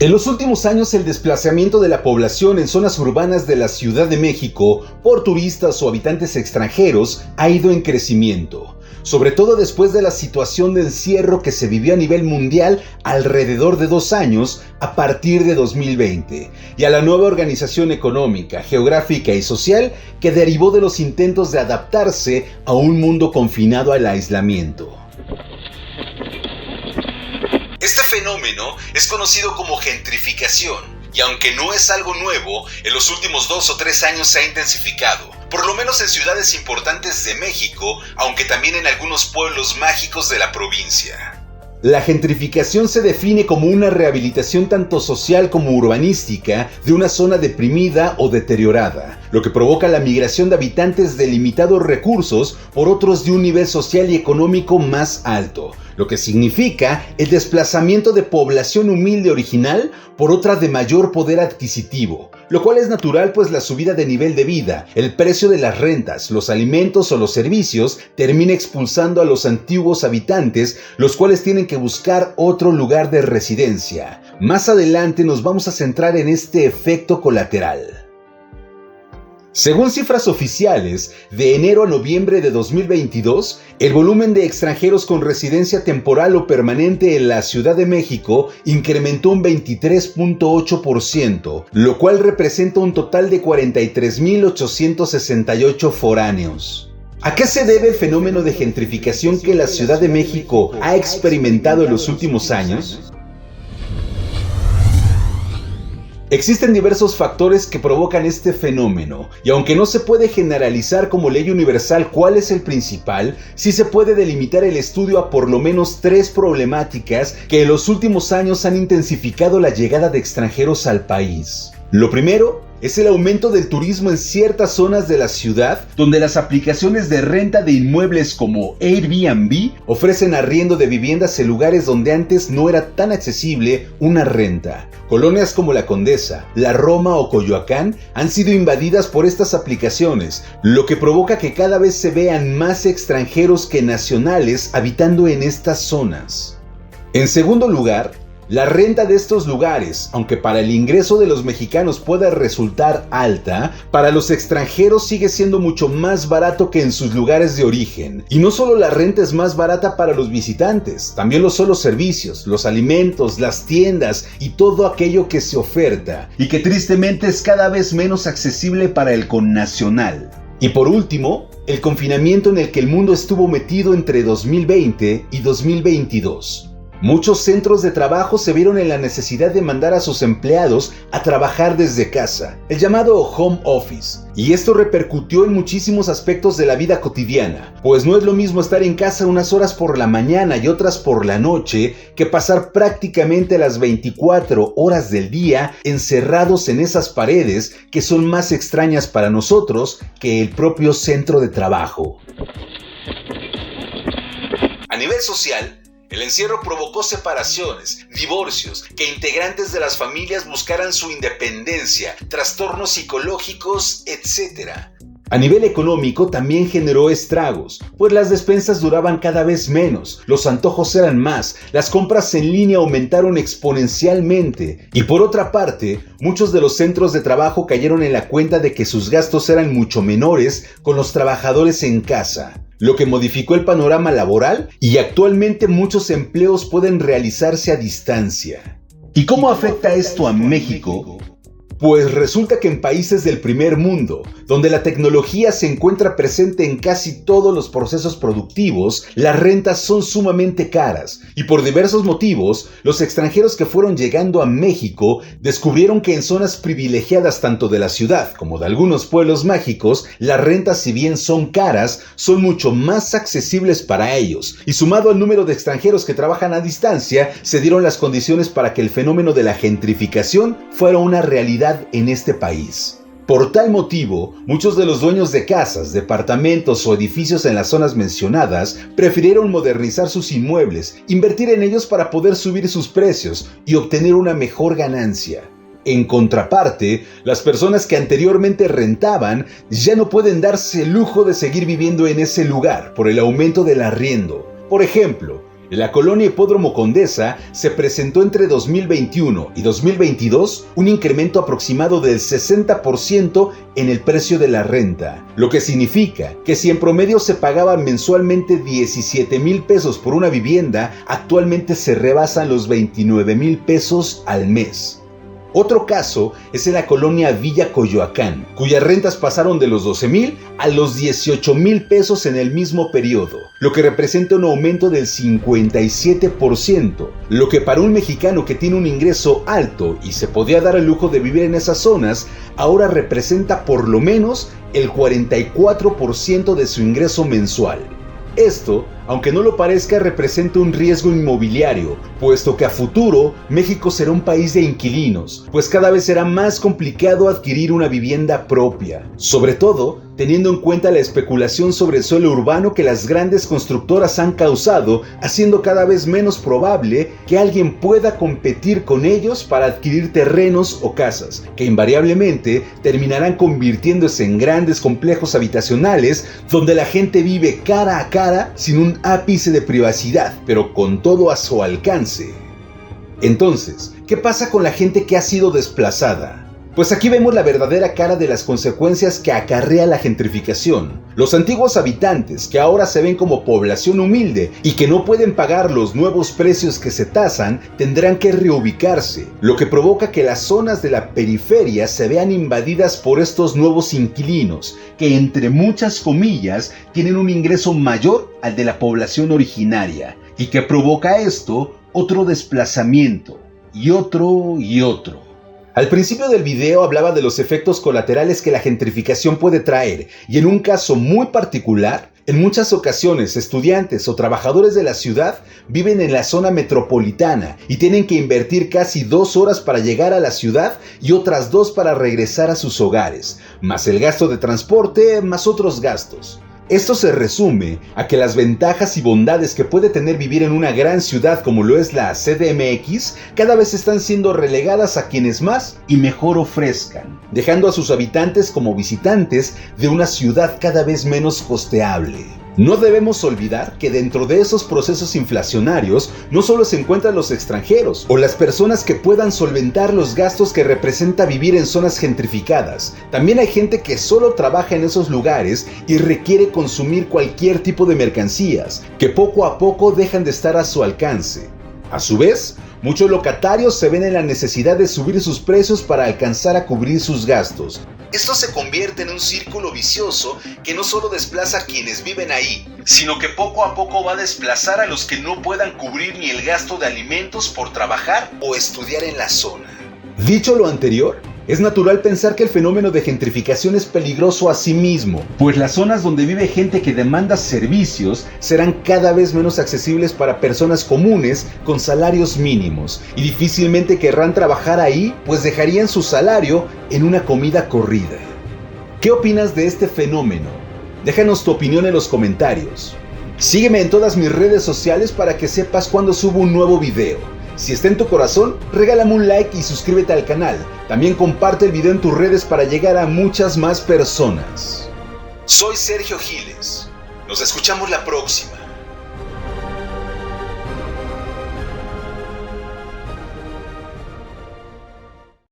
En los últimos años, el desplazamiento de la población en zonas urbanas de la Ciudad de México por turistas o habitantes extranjeros ha ido en crecimiento, sobre todo después de la situación de encierro que se vivió a nivel mundial alrededor de 2 años a partir de 2020, y a la nueva organización económica, geográfica y social que derivó de los intentos de adaptarse a un mundo confinado al aislamiento. Este fenómeno es conocido como gentrificación, y aunque no es algo nuevo, en los últimos 2 o 3 años se ha intensificado, por lo menos en ciudades importantes de México, aunque también en algunos pueblos mágicos de la provincia. La gentrificación se define como una rehabilitación tanto social como urbanística de una zona deprimida o deteriorada, lo que provoca la migración de habitantes de limitados recursos por otros de un nivel social y económico más alto, lo que significa el desplazamiento de población humilde original por otra de mayor poder adquisitivo, lo cual es natural pues la subida de nivel de vida, el precio de las rentas, los alimentos o los servicios termina expulsando a los antiguos habitantes, los cuales tienen que buscar otro lugar de residencia. Más adelante nos vamos a centrar en este efecto colateral. Según cifras oficiales, de enero a noviembre de 2022, el volumen de extranjeros con residencia temporal o permanente en la Ciudad de México incrementó un 23.8%, lo cual representa un total de 43.868 foráneos. ¿A qué se debe el fenómeno de gentrificación que la Ciudad de México ha experimentado en los últimos años? Existen diversos factores que provocan este fenómeno, y aunque no se puede generalizar como ley universal cuál es el principal, sí se puede delimitar el estudio a por lo menos 3 problemáticas que en los últimos años han intensificado la llegada de extranjeros al país. Lo primero es el aumento del turismo en ciertas zonas de la ciudad, donde las aplicaciones de renta de inmuebles como Airbnb ofrecen arriendo de viviendas en lugares donde antes no era tan accesible una renta. Colonias como La Condesa, La Roma o Coyoacán han sido invadidas por estas aplicaciones, lo que provoca que cada vez se vean más extranjeros que nacionales habitando en estas zonas. En segundo lugar, la renta de estos lugares, aunque para el ingreso de los mexicanos pueda resultar alta, para los extranjeros sigue siendo mucho más barato que en sus lugares de origen. Y no solo la renta es más barata para los visitantes, también lo son los servicios, los alimentos, las tiendas y todo aquello que se oferta, y que tristemente es cada vez menos accesible para el connacional. Y por último, el confinamiento en el que el mundo estuvo metido entre 2020 y 2022. Muchos centros de trabajo se vieron en la necesidad de mandar a sus empleados a trabajar desde casa, el llamado home office, y esto repercutió en muchísimos aspectos de la vida cotidiana, pues no es lo mismo estar en casa unas horas por la mañana y otras por la noche que pasar prácticamente las 24 horas del día encerrados en esas paredes que son más extrañas para nosotros que el propio centro de trabajo. A nivel social, el encierro provocó separaciones, divorcios, que integrantes de las familias buscaran su independencia, trastornos psicológicos, etc. A nivel económico también generó estragos, pues las despensas duraban cada vez menos, los antojos eran más, las compras en línea aumentaron exponencialmente, y por otra parte, muchos de los centros de trabajo cayeron en la cuenta de que sus gastos eran mucho menores con los trabajadores en casa, lo que modificó el panorama laboral y actualmente muchos empleos pueden realizarse a distancia. ¿Y cómo afecta esto a México? Pues resulta que en países del primer mundo, donde la tecnología se encuentra presente en casi todos los procesos productivos, las rentas son sumamente caras y por diversos motivos, los extranjeros que fueron llegando a México descubrieron que en zonas privilegiadas tanto de la ciudad como de algunos pueblos mágicos, las rentas si bien son caras, son mucho más accesibles para ellos y sumado al número de extranjeros que trabajan a distancia, se dieron las condiciones para que el fenómeno de la gentrificación fuera una realidad en este país. Por tal motivo, muchos de los dueños de casas, departamentos o edificios en las zonas mencionadas prefirieron modernizar sus inmuebles, invertir en ellos para poder subir sus precios y obtener una mejor ganancia. En contraparte, las personas que anteriormente rentaban ya no pueden darse el lujo de seguir viviendo en ese lugar por el aumento del arriendo. Por ejemplo, En la colonia Hipódromo Condesa se presentó entre 2021 y 2022 un incremento aproximado del 60% en el precio de la renta, lo que significa que si en promedio se pagaban mensualmente 17,000 pesos por una vivienda, actualmente se rebasan los 29,000 pesos al mes. Otro caso es en la colonia Villa Coyoacán, cuyas rentas pasaron de los 12,000 a los 18,000 pesos en el mismo periodo, lo que representa un aumento del 57%, lo que para un mexicano que tiene un ingreso alto y se podía dar el lujo de vivir en esas zonas, ahora representa por lo menos el 44% de su ingreso mensual. Esto, aunque no lo parezca, representa un riesgo inmobiliario, puesto que a futuro México será un país de inquilinos, pues cada vez será más complicado adquirir una vivienda propia, sobre todo teniendo en cuenta la especulación sobre el suelo urbano que las grandes constructoras han causado, haciendo cada vez menos probable que alguien pueda competir con ellos para adquirir terrenos o casas, que invariablemente terminarán convirtiéndose en grandes complejos habitacionales donde la gente vive cara a cara sin un ápice de privacidad, pero con todo a su alcance. Entonces, ¿qué pasa con la gente que ha sido desplazada? Pues aquí vemos la verdadera cara de las consecuencias que acarrea la gentrificación. Los antiguos habitantes, que ahora se ven como población humilde y que no pueden pagar los nuevos precios que se tasan, tendrán que reubicarse, lo que provoca que las zonas de la periferia se vean invadidas por estos nuevos inquilinos, que entre muchas comillas tienen un ingreso mayor al de la población originaria, y que provoca esto otro desplazamiento, y otro. Al principio del video hablaba de los efectos colaterales que la gentrificación puede traer, y en un caso muy particular, en muchas ocasiones estudiantes o trabajadores de la ciudad viven en la zona metropolitana y tienen que invertir casi 2 horas para llegar a la ciudad y otras 2 para regresar a sus hogares, más el gasto de transporte, más otros gastos. Esto se resume a que las ventajas y bondades que puede tener vivir en una gran ciudad como lo es la CDMX cada vez están siendo relegadas a quienes más y mejor ofrezcan, dejando a sus habitantes como visitantes de una ciudad cada vez menos costeable. No debemos olvidar que dentro de esos procesos inflacionarios no solo se encuentran los extranjeros o las personas que puedan solventar los gastos que representa vivir en zonas gentrificadas. También hay gente que solo trabaja en esos lugares y requiere consumir cualquier tipo de mercancías, que poco a poco dejan de estar a su alcance. A su vez, muchos locatarios se ven en la necesidad de subir sus precios para alcanzar a cubrir sus gastos. Esto se convierte en un círculo vicioso que no solo desplaza a quienes viven ahí, sino que poco a poco va a desplazar a los que no puedan cubrir ni el gasto de alimentos por trabajar o estudiar en la zona. Dicho lo anterior, es natural pensar que el fenómeno de gentrificación es peligroso a sí mismo, pues las zonas donde vive gente que demanda servicios serán cada vez menos accesibles para personas comunes con salarios mínimos, y difícilmente querrán trabajar ahí, pues dejarían su salario en una comida corrida. ¿Qué opinas de este fenómeno? Déjanos tu opinión en los comentarios. Sígueme en todas mis redes sociales para que sepas cuando subo un nuevo video. Si está en tu corazón, regálame un like y suscríbete al canal. También comparte el video en tus redes para llegar a muchas más personas. Soy Sergio Giles. Nos escuchamos la próxima.